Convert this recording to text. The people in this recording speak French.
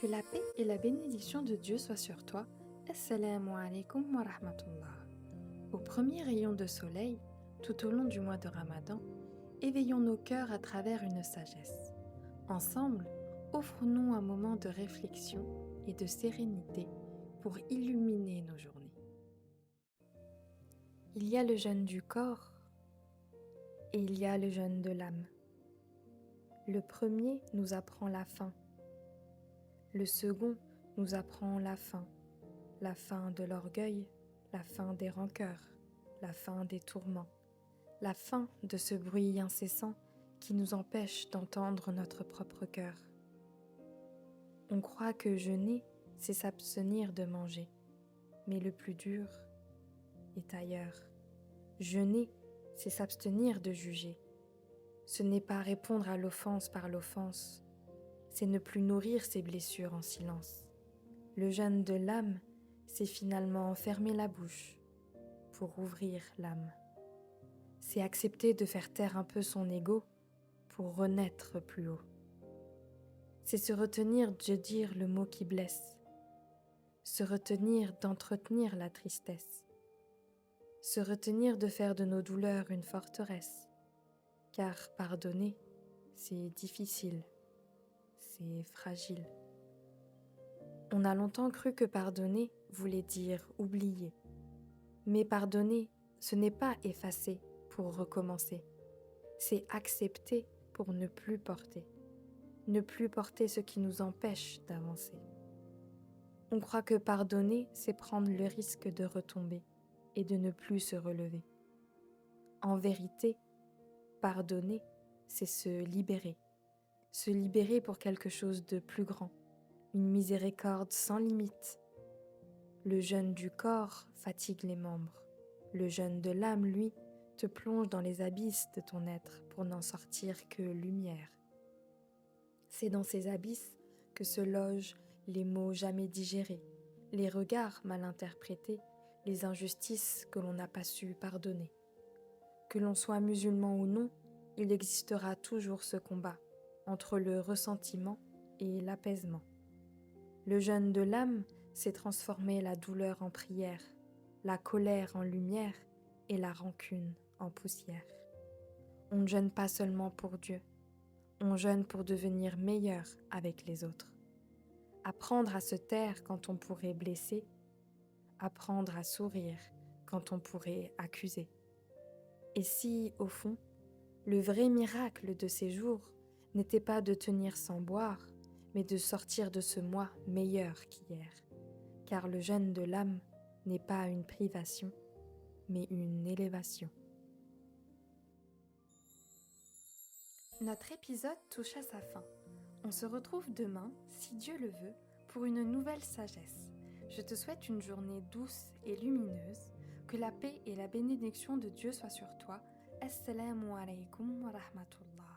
Que la paix et la bénédiction de Dieu soient sur toi. Assalamu alaikum wa rahmatullah. Au premier rayon de soleil, tout au long du mois de Ramadan, éveillons nos cœurs à travers une sagesse. Ensemble, offrons-nous un moment de réflexion et de sérénité pour illuminer nos journées. Il y a le jeûne du corps et il y a le jeûne de l'âme. Le premier nous apprend la faim. Le second nous apprend la fin de l'orgueil, la fin des rancœurs, la fin des tourments, la fin de ce bruit incessant qui nous empêche d'entendre notre propre cœur. On croit que jeûner, c'est s'abstenir de manger, mais le plus dur est ailleurs. Jeûner, c'est s'abstenir de juger. Ce n'est pas répondre à l'offense par l'offense, c'est ne plus nourrir ses blessures en silence. Le jeûne de l'âme, c'est finalement fermer la bouche pour ouvrir l'âme. C'est accepter de faire taire un peu son ego pour renaître plus haut. C'est se retenir de dire le mot qui blesse, se retenir d'entretenir la tristesse, se retenir de faire de nos douleurs une forteresse, car pardonner, c'est difficile, c'est fragile. On a longtemps cru que pardonner voulait dire oublier. Mais pardonner, ce n'est pas effacer pour recommencer. C'est accepter pour ne plus porter. Ne plus porter ce qui nous empêche d'avancer. On croit que pardonner, c'est prendre le risque de retomber et de ne plus se relever. En vérité, pardonner, c'est se libérer. Se libérer pour quelque chose de plus grand. Une miséricorde sans limite. Le jeûne du corps fatigue les membres. Le jeûne de l'âme, lui, te plonge dans les abysses de ton être pour n'en sortir que lumière. C'est dans ces abysses que se logent les mots jamais digérés, les regards mal interprétés, les injustices que l'on n'a pas su pardonner. Que l'on soit musulman ou non, il existera toujours ce combat entre le ressentiment et l'apaisement. Le jeûne de l'âme, c'est transformer la douleur en prière, la colère en lumière et la rancune en poussière. On ne jeûne pas seulement pour Dieu, on jeûne pour devenir meilleur avec les autres. Apprendre à se taire quand on pourrait blesser, apprendre à sourire quand on pourrait accuser. Et si, au fond, le vrai miracle de ces jours n'était pas de tenir sans boire, mais de sortir de ce mois meilleur qu'hier, car le jeûne de l'âme n'est pas une privation, mais une élévation. Notre épisode touche à sa fin. On se retrouve demain, si Dieu le veut, pour une nouvelle sagesse. Je te souhaite une journée douce et lumineuse, que la paix et la bénédiction de Dieu soient sur toi. Assalamu alaikum wa rahmatullah.